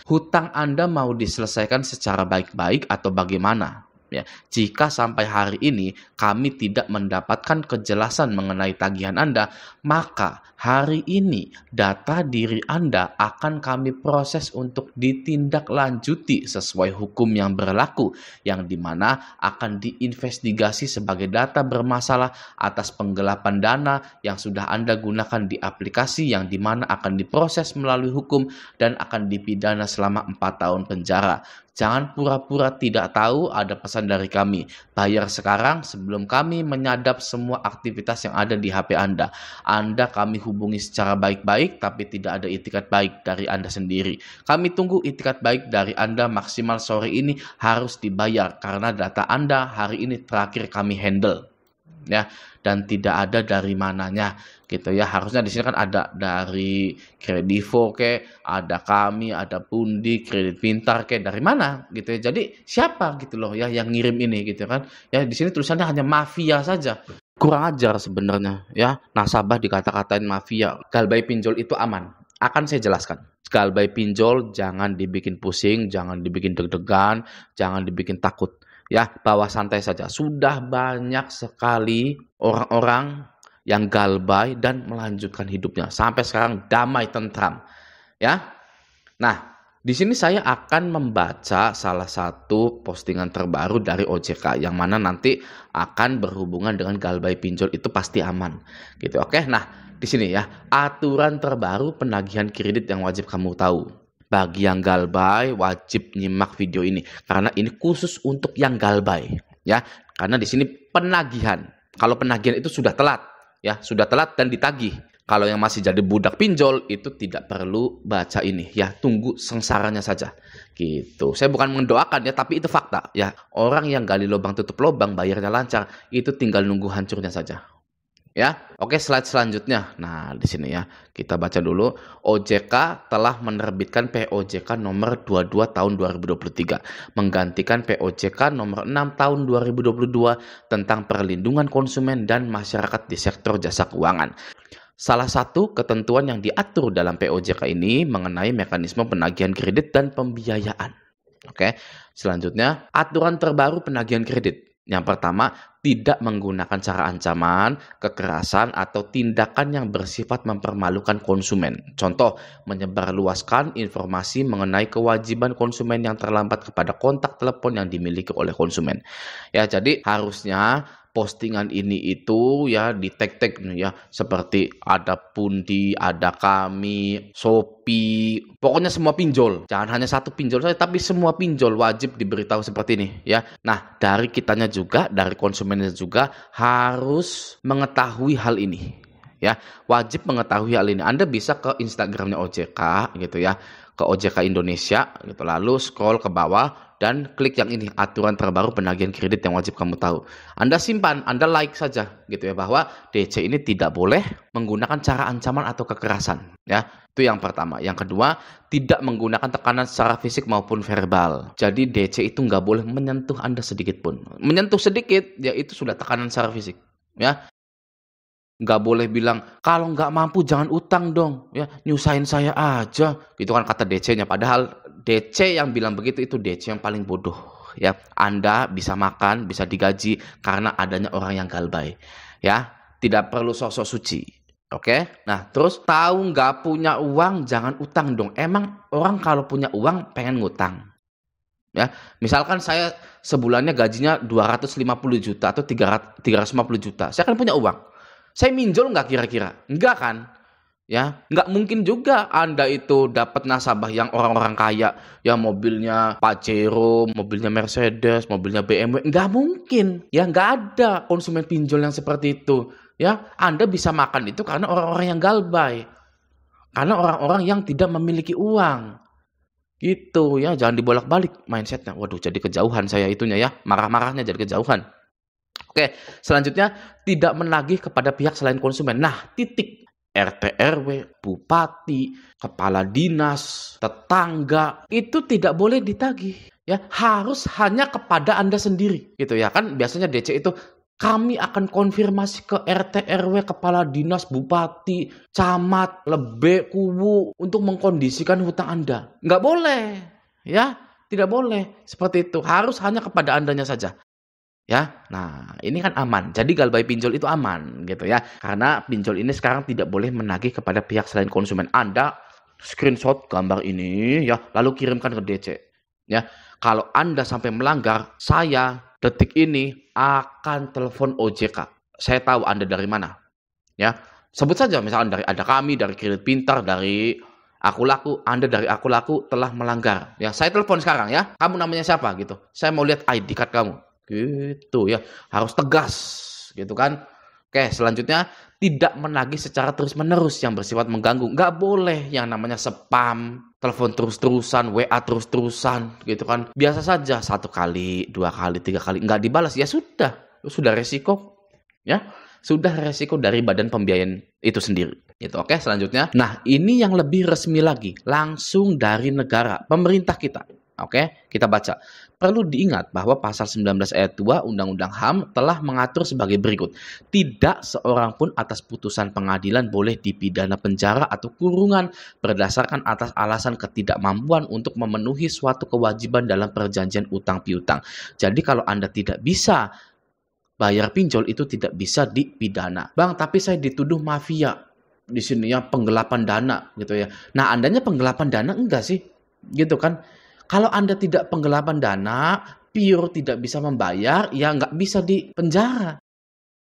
Hutang Anda mau diselesaikan secara baik-baik atau bagaimana? Ya, jika sampai hari ini kami tidak mendapatkan kejelasan mengenai tagihan Anda, maka hari ini data diri Anda akan kami proses untuk ditindaklanjuti sesuai hukum yang berlaku, yang dimana akan diinvestigasi sebagai data bermasalah atas penggelapan dana yang sudah Anda gunakan di aplikasi, yang dimana akan diproses melalui hukum dan akan dipidana selama 4 tahun penjara. Jangan pura-pura tidak tahu, ada pesan dari kami. Bayar sekarang sebelum kami menyadap semua aktivitas yang ada di HP Anda. Anda kami hubungi secara baik-baik, tapi tidak ada itikat baik dari Anda sendiri. Kami tunggu itikat baik dari Anda maksimal sore ini harus dibayar, karena data Anda hari ini terakhir kami handle. Ya, dan tidak ada dari mananya gitu ya. Harusnya di sini kan ada dari Kredivo ada kami, ada Pundi, Kredit Pintar dari mana gitu ya. Jadi siapa gitu loh ya yang ngirim ini gitu kan. Ya di sini tulisannya hanya mafia saja. Kurang ajar sebenarnya ya. Nasabah dikata-katain mafia. Galbay pinjol itu aman. Akan saya jelaskan. Galbay pinjol jangan dibikin pusing, jangan dibikin deg-degan, jangan dibikin takut. Ya, bawa santai saja. Sudah banyak sekali orang-orang yang galbay dan melanjutkan hidupnya. Sampai sekarang damai tentram. Ya. Nah, di sini saya akan membaca salah satu postingan terbaru dari OJK yang mana nanti akan berhubungan dengan galbay pinjol itu pasti aman. Gitu. Oke. Nah, di sini ya, aturan terbaru penagihan kredit yang wajib kamu tahu. Bagi yang galbay wajib nyimak video ini karena ini khusus untuk yang galbay ya. Karena di sini penagihan. Kalau penagihan itu sudah telat ya, sudah telat dan ditagih. Kalau yang masih jadi budak pinjol itu tidak perlu baca ini ya, tunggu sengsaranya saja. Gitu. Saya bukan mendoakan ya, tapi itu fakta ya. Orang yang gali lubang tutup lubang bayarnya lancar, itu tinggal nunggu hancurnya saja. Ya, oke, slide selanjutnya. Nah, di sini ya, kita baca dulu. OJK telah menerbitkan POJK nomor 22 tahun 2023, menggantikan POJK nomor 6 tahun 2022 tentang perlindungan konsumen dan masyarakat di sektor jasa keuangan. Salah satu ketentuan yang diatur dalam POJK ini mengenai mekanisme penagihan kredit dan pembiayaan. Oke, selanjutnya, aturan terbaru penagihan kredit. Yang pertama, tidak menggunakan cara ancaman, kekerasan, atau tindakan yang bersifat mempermalukan konsumen. Contoh, menyebarluaskan informasi mengenai kewajiban konsumen yang terlambat kepada kontak telepon yang dimiliki oleh konsumen. Ya, jadi harusnya postingan ini itu ya di tag-tag ya, seperti ada Pundi, ada kami, Shopee, pokoknya semua pinjol. Jangan hanya satu pinjol saja, tapi semua pinjol wajib diberitahu seperti ini ya. Nah, dari kitanya juga, dari konsumennya juga harus mengetahui hal ini. Ya, wajib mengetahui hal ini. Anda bisa ke Instagramnya OJK gitu ya, ke OJK Indonesia gitu, lalu scroll ke bawah dan klik yang ini, aturan terbaru penagihan kredit yang wajib kamu tahu. Anda simpan, Anda like saja gitu ya, bahwa DC ini tidak boleh menggunakan cara ancaman atau kekerasan ya. Itu yang pertama. Yang kedua, tidak menggunakan tekanan secara fisik maupun verbal. Jadi DC itu nggak boleh menyentuh Anda sedikit pun. Menyentuh sedikit ya itu sudah tekanan secara fisik ya. Nggak boleh bilang, kalau nggak mampu jangan utang dong ya, nyusahin saya aja gitu kan kata DC-nya. Padahal DC yang bilang begitu itu DC yang paling bodoh ya. Anda bisa makan, bisa digaji karena adanya orang yang galbay ya. Tidak perlu sosok suci. Oke. Nah, terus tahu nggak punya uang jangan utang dong. Emang orang kalau punya uang pengen ngutang ya. Misalkan saya sebulannya gajinya 250 juta atau 350 juta, saya kan punya uang. Saya minjol nggak kira-kira? Nggak kan? Ya, nggak mungkin juga Anda itu dapat nasabah yang orang-orang kaya, yang mobilnya Pajero, mobilnya Mercedes, mobilnya BMW. Nggak mungkin. Ya, nggak ada konsumen pinjol yang seperti itu. Ya, Anda bisa makan itu karena orang-orang yang galbay. Karena orang-orang yang tidak memiliki uang. Gitu ya, jangan dibolak-balik mindsetnya. Waduh, jadi kejauhan saya itunya ya. Marah-marahnya jadi kejauhan. Oke, selanjutnya tidak menagih kepada pihak selain konsumen. Nah, titik. RT RW, bupati, kepala dinas, tetangga, itu tidak boleh ditagih. Ya, harus hanya kepada Anda sendiri. Gitu ya, kan biasanya DC itu Kami akan konfirmasi ke RT RW, kepala dinas, bupati, camat, lebe, kuwu untuk mengkondisikan hutang Anda. Nggak boleh, ya, tidak boleh seperti itu. Harus hanya kepada Andanya saja. Ya, nah ini kan aman. Jadi Galbay Pinjol itu aman gitu ya. Karena pinjol ini sekarang tidak boleh menagih kepada pihak selain konsumen. Anda screenshot gambar ini ya, lalu kirimkan ke DC. Ya, kalau Anda sampai melanggar, saya detik ini akan telepon OJK. Saya tahu Anda dari mana. Ya, sebut saja misalkan dari Ada Kami, dari Kredit Pintar, dari Aku Laku. Anda dari Aku Laku telah melanggar. Ya, saya telepon sekarang ya. Kamu namanya siapa gitu? Saya mau lihat ID card kamu. Gitu ya, harus tegas gitu kan. Oke, selanjutnya tidak menagih secara terus-menerus yang bersifat mengganggu. Nggak boleh yang namanya spam, telepon terus-terusan, WA terus-terusan gitu kan. Biasa saja 1 kali, 2 kali, 3 kali nggak dibalas, ya sudah resiko ya. Sudah resiko dari badan pembiayaan itu sendiri. Gitu. Oke, selanjutnya. Nah, ini yang lebih resmi lagi, langsung dari negara, pemerintah kita. Oke, kita baca. Perlu diingat bahwa pasal 19 ayat 2 Undang-Undang HAM telah mengatur sebagai berikut. Tidak seorang pun atas putusan pengadilan boleh dipidana penjara atau kurungan berdasarkan atas alasan ketidakmampuan untuk memenuhi suatu kewajiban dalam perjanjian utang piutang. Jadi kalau Anda tidak bisa bayar pinjol itu tidak bisa dipidana. Bang, tapi saya dituduh mafia. Di sini ya penggelapan dana gitu ya. Nah, Andanya penggelapan dana enggak sih? Gitu kan? Kalau Anda tidak penggelapan dana, pure tidak bisa membayar, ya nggak bisa dipenjara.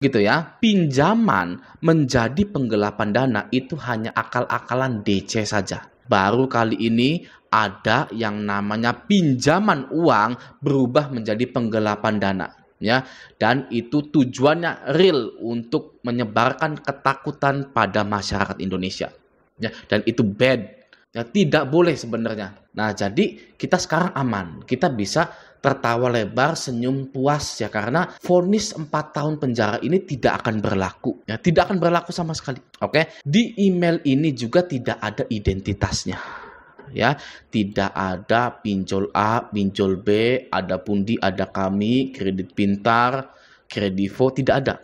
Gitu ya. Pinjaman menjadi penggelapan dana itu hanya akal-akalan DC saja. Baru kali ini ada yang namanya pinjaman uang berubah menjadi penggelapan dana. Ya, dan itu tujuannya real untuk menyebarkan ketakutan pada masyarakat Indonesia. Ya, dan itu bad. Ya, tidak boleh sebenarnya. Nah, jadi kita sekarang aman. Kita bisa tertawa lebar, senyum puas ya, karena vonis 4 tahun penjara ini tidak akan berlaku. Ya, tidak akan berlaku sama sekali. Oke. Di email ini juga tidak ada identitasnya. Ya, tidak ada pinjol A, pinjol B, ada Pundi, ada Kami, Kredit Pintar, Kredivo, tidak ada.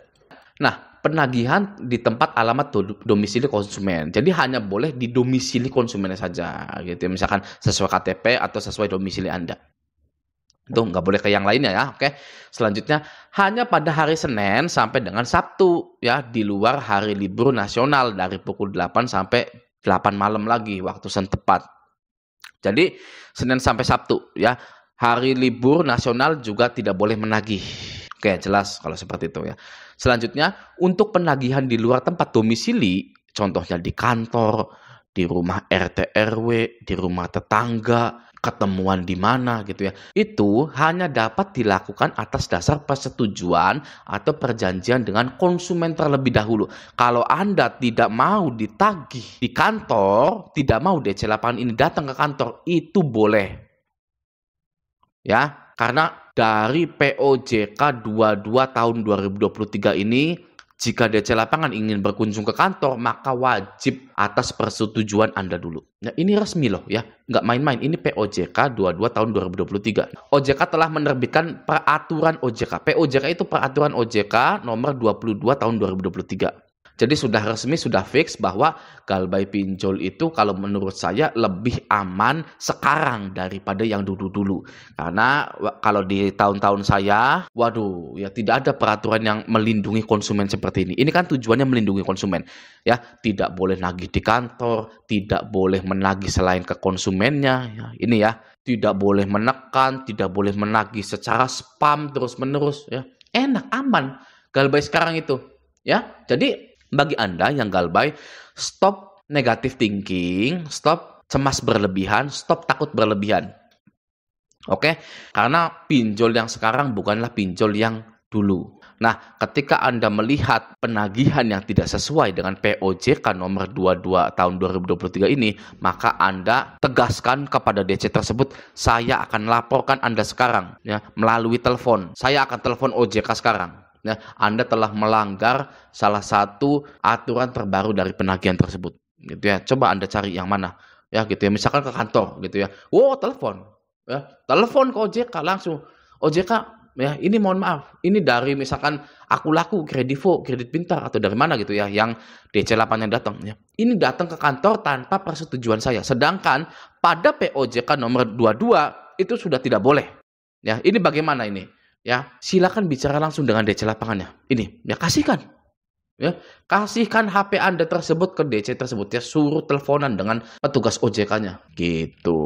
Nah, penagihan di tempat alamat domisili konsumen. Jadi hanya boleh di domisili konsumennya saja gitu. Misalkan sesuai KTP atau sesuai domisili Anda. Itu nggak boleh ke yang lainnya ya. Oke. Selanjutnya hanya pada hari Senin sampai dengan Sabtu ya, di luar hari libur nasional dari pukul 8 sampai 8 malam lagi waktu setempat. Jadi Senin sampai Sabtu ya. Hari libur nasional juga tidak boleh menagih. Oke, jelas kalau seperti itu ya. Selanjutnya, untuk penagihan di luar tempat domisili, contohnya di kantor, di rumah RT RW, di rumah tetangga, ketemuan di mana gitu ya. Itu hanya dapat dilakukan atas dasar persetujuan atau perjanjian dengan konsumen terlebih dahulu. Kalau Anda tidak mau ditagih di kantor, tidak mau DC lapangan ini datang ke kantor, itu boleh. Ya, karena dari POJK 22 tahun 2023 ini, jika DC lapangan ingin berkunjung ke kantor, maka wajib atas persetujuan Anda dulu. Nah, ini resmi loh ya, nggak main-main. Ini POJK 22 tahun 2023. OJK telah menerbitkan peraturan OJK. POJK itu peraturan OJK nomor 22 tahun 2023. Jadi sudah resmi, sudah fix bahwa Galbay Pinjol itu kalau menurut saya lebih aman sekarang daripada yang dulu-dulu. Karena kalau di tahun-tahun saya, waduh, ya tidak ada peraturan yang melindungi konsumen seperti ini. Ini kan tujuannya melindungi konsumen. Ya, tidak boleh nagih di kantor, tidak boleh menagih selain ke konsumennya. Ya, ini ya, tidak boleh menekan, tidak boleh menagih secara spam terus-menerus. Ya, enak, aman. Galbay sekarang itu. Ya, jadi bagi Anda yang Galbay, stop negative thinking, stop cemas berlebihan, stop takut berlebihan. Oke? Karena pinjol yang sekarang bukanlah pinjol yang dulu. Nah, ketika Anda melihat penagihan yang tidak sesuai dengan POJK nomor 22 tahun 2023 ini, maka Anda tegaskan kepada DC tersebut, saya akan laporkan Anda sekarang ya, melalui telepon. Saya akan telepon OJK sekarang. Ya, Anda telah melanggar salah satu aturan terbaru dari penagihan tersebut. Gitu ya. Coba Anda cari yang mana. Ya, gitu ya. Misalkan ke kantor gitu ya. Telepon. Ya, telepon ke OJK langsung. OJK, ya, ini mohon maaf, ini dari misalkan Aku Laku, Kredivo, Kredit Pintar, atau dari mana gitu ya, yang DC8 yang datang ya. Ini datang ke kantor tanpa persetujuan saya. Sedangkan pada POJK nomor 22 itu sudah tidak boleh. Ya, ini bagaimana ini? Ya, silakan bicara langsung dengan DC lapangannya. Ini, ya kasihkan. Ya, kasihkan HP Anda tersebut ke DC tersebut ya, suruh teleponan dengan petugas OJK-nya. Gitu.